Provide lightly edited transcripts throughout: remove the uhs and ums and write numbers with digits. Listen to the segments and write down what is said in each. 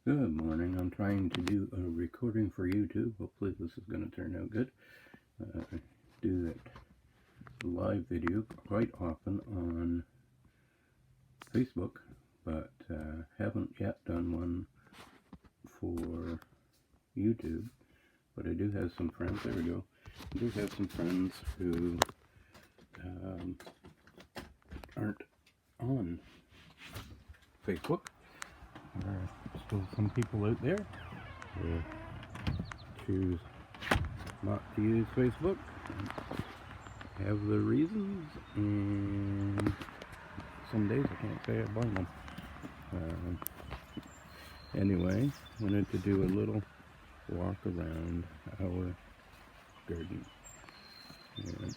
Good morning. I'm trying to do a recording for YouTube. Hopefully this is going to turn out good. I do that live video quite often on Facebook, but haven't yet done one for YouTube. But I do have some friends, there we go. I do have some friends who aren't on Facebook. There are still some people out there who choose not to use Facebook, have their reasons, and some days I can't say I blame them. Anyway, wanted to do a little walk around our garden. And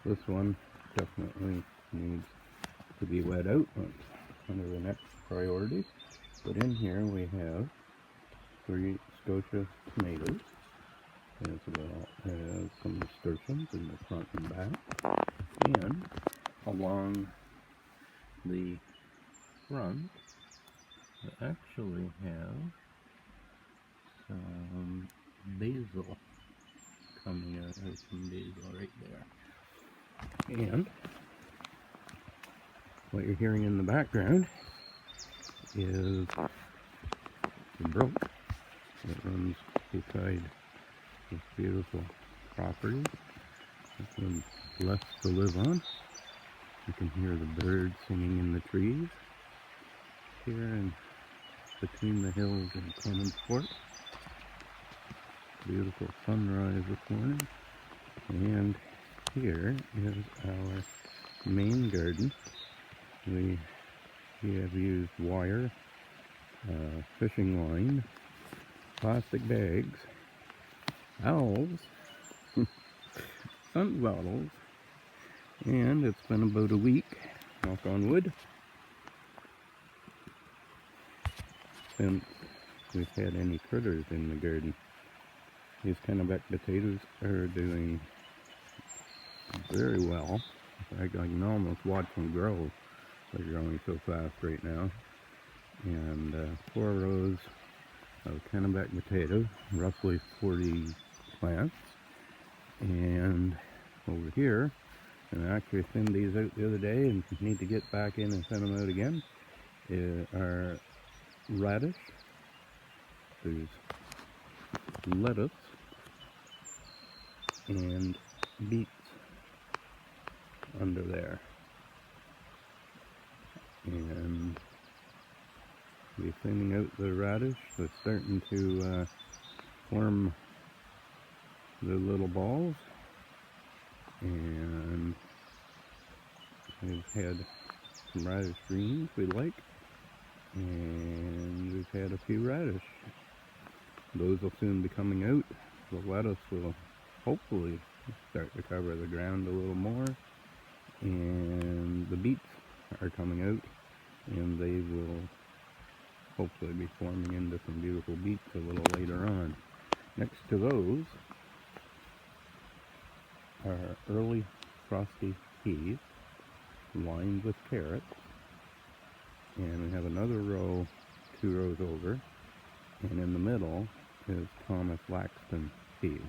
this one definitely needs to be wet out. That's one of the next priorities. But in here we have 3 Scotia tomatoes, as well as some nasturtiums in the front and back. And along the front, I actually have some basil coming out. There's some basil right there. And what you're hearing in the background is the brook that runs beside this beautiful property. This one's blessed to live on. You can hear the birds singing in the trees here and between the hills and Clemensport. Beautiful sunrise this morning. And here is our main garden. We have used wire, fishing line, plastic bags, owls, sun bottles, and it's been about a week, knock on wood, since we've had any critters in the garden. These Kennebec potatoes are doing very well. In fact, I can almost watch them grow. They're growing so fast right now. And 4 rows of Kennebec potatoes, roughly 40 plants. And over here, and I actually thinned these out the other day and need to get back in and thin them out again, are radish. There's lettuce and beets under there. And we're thinning out the radish. They're starting to form the little balls, and we've had some radish greens we like, and we've had a few radish. Those will soon be coming out. The lettuce will hopefully start to cover the ground a little more, and the beets are coming out, and they will hopefully be forming into some beautiful beets a little later on. Next to those are early frosty peas lined with carrots, and we have another row 2 rows over, and in the middle is Thomas Laxton peas.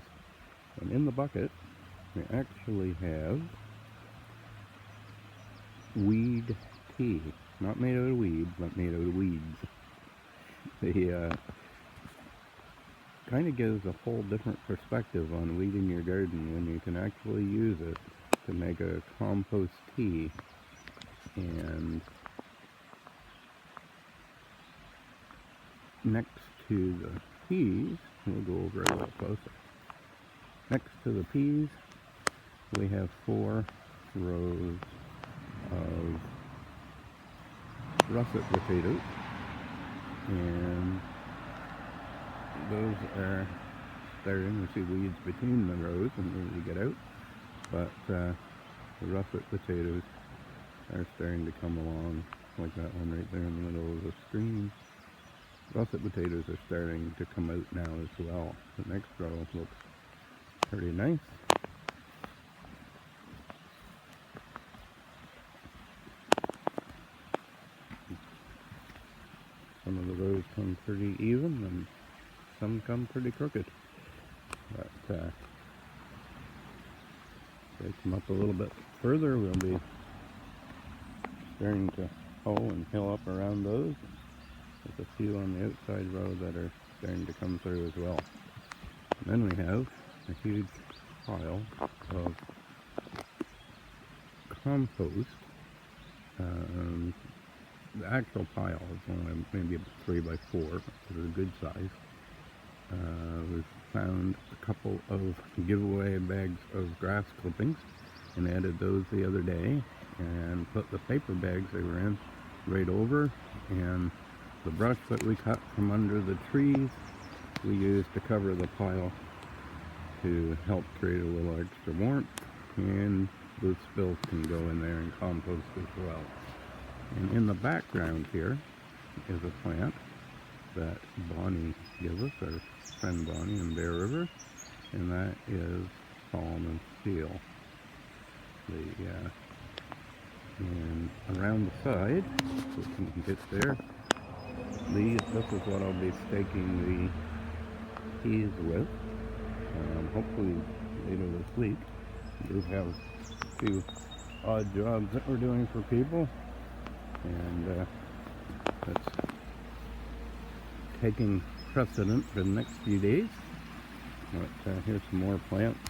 And in the bucket we actually have weed tea, not made out of weeds, but made out of weeds. The kind of gives a whole different perspective on weeding your garden when you can actually use it to make a compost tea. And next to the peas, we'll go over a little closer. Next to the peas, we have 4 rows of russet potatoes, and those are starting to see weeds between the rows and we get out, but the russet potatoes are starting to come along, like that one right there in the middle of the screen. Russet potatoes are starting to come out now as well. The next row looks pretty nice. Some of the rows come pretty even and some come pretty crooked. But they come up a little bit further, we'll be starting to hoe and hill up around those. There's a few on the outside row that are starting to come through as well. And then we have a huge pile of compost. The actual pile is only maybe 3 by 4, which is a good size. We've found a couple of giveaway bags of grass clippings and added those the other day and put the paper bags they were in right over, and the brush that we cut from under the trees we used to cover the pile to help create a little extra warmth, and those spills can go in there and compost as well. And in the background here is a plant that Bonnie gives us, our friend Bonnie in Bear River, and that is Solomon Steel. And around the side, so we can get there, this is what I'll be staking the peas with. Hopefully later this week. We do have a few odd jobs that we're doing for people, and that's taking precedent for the next few days. But here's some more plants,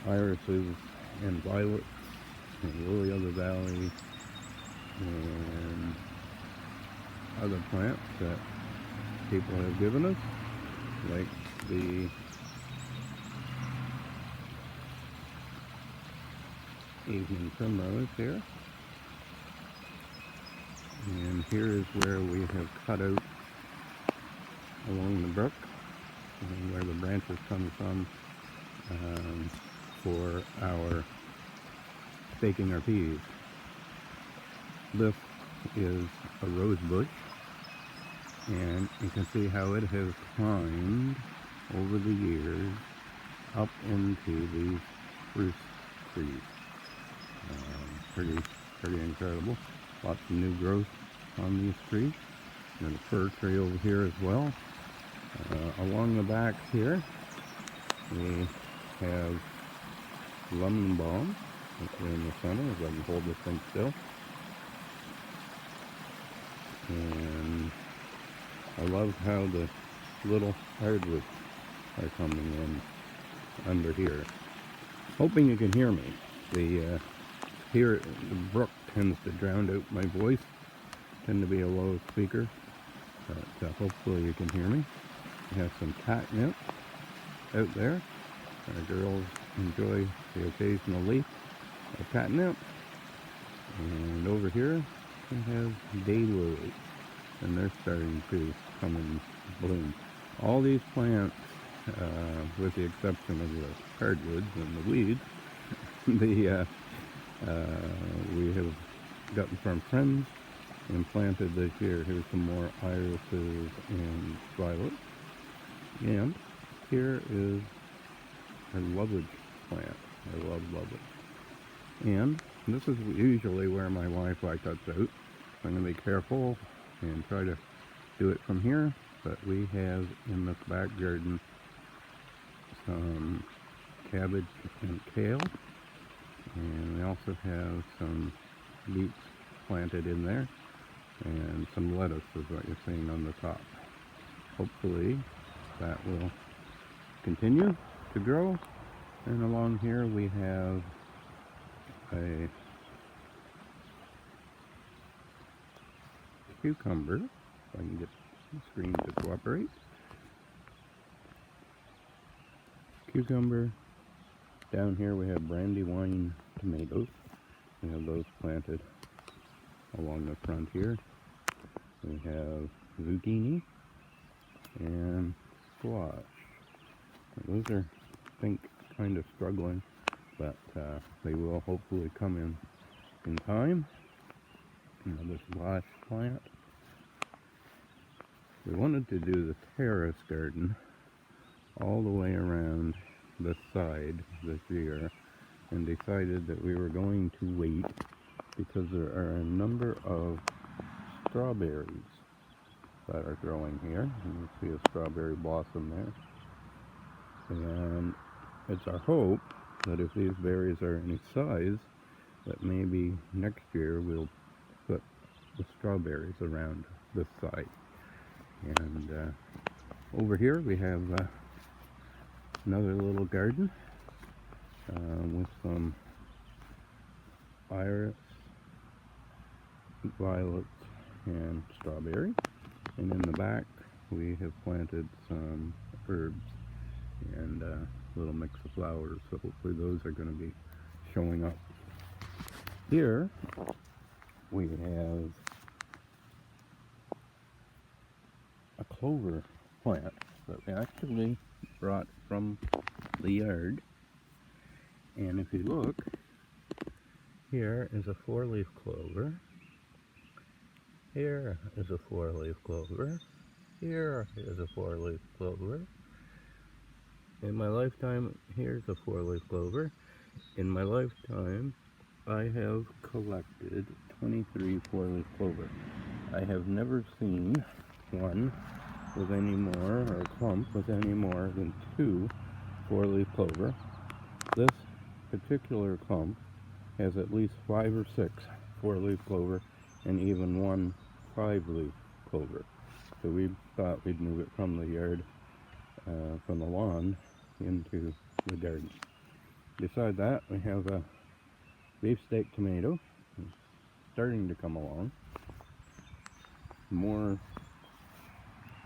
irises and violets and lily of the valley and other plants that people have given us, like the evening primrose here. And here is where we have cut out along the brook, and where the branches come from, for our staking our peas. This is a rose bush, and you can see how it has climbed over the years up into these spruce trees. Pretty incredible. Lots of new growth on these trees. There's a fir tree over here as well. Along the back here, we have lemon balm in the center, if I can hold this thing still. And I love how the little hardwoods are coming in under here. Hoping you can hear me. Here the brook tends to drown out my voice. Tend to be a low speaker, but hopefully you can hear me. We have some catnip out there. Our girls enjoy the occasional leaf of catnip. And over here we have daylilies, and they're starting to come and bloom. All these plants, with the exception of the hardwoods and the weeds, we have gotten from friends and planted this year. Here's some more irises and violets. And here is our lovage plant. I love lovage. And this is usually where my Wi-Fi cuts out. I'm going to be careful and try to do it from here. But we have in this back garden some cabbage and kale. And we also have some beets planted in there, and some lettuce is what you're seeing on the top. Hopefully that will continue to grow. And along here we have a cucumber, if I can get the screen to cooperate. Cucumber. Down here we have brandywine tomatoes. We have those planted along the front here. We have zucchini and squash. Those are, I think, kind of struggling, but they will hopefully come in time. Another squash plant. We wanted to do the terrace garden all the way around this side this year, and decided that we were going to wait because there are a number of strawberries that are growing here. You can see a strawberry blossom there. And it's our hope that if these berries are any size, that maybe next year we'll put the strawberries around this side. And over here we have another little garden with some iris, violets, and strawberry. And in the back we have planted some herbs and a little mix of flowers, so hopefully those are going to be showing up. Here we have a clover plant that we actually brought from the yard, and if you look, here is a 4-leaf clover, here is a 4-leaf clover, here is a 4-leaf clover. In my lifetime, here's a 4-leaf clover. In my lifetime, I have collected 23 4-leaf clover. I have never seen one with any more, or a clump with any more than 2 4-leaf clover. This particular clump has at least 5 or 6 4-leaf clover and even 1 5-leaf clover. So we thought we'd move it from the yard, from the lawn into the garden. Beside that, we have a beefsteak tomato starting to come along, more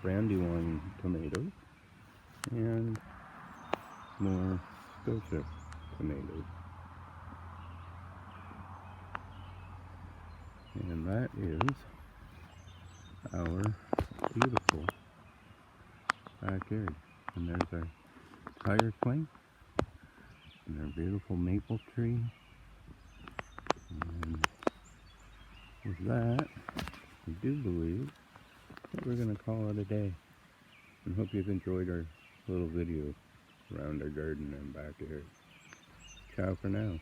brandywine tomatoes, and more Scotia tomatoes. And that is our beautiful backyard. And there's our tire swing and our beautiful maple tree. And with that, I do believe that we're going to call it a day. And hope you've enjoyed our little video around our garden and backyard. Ciao for now.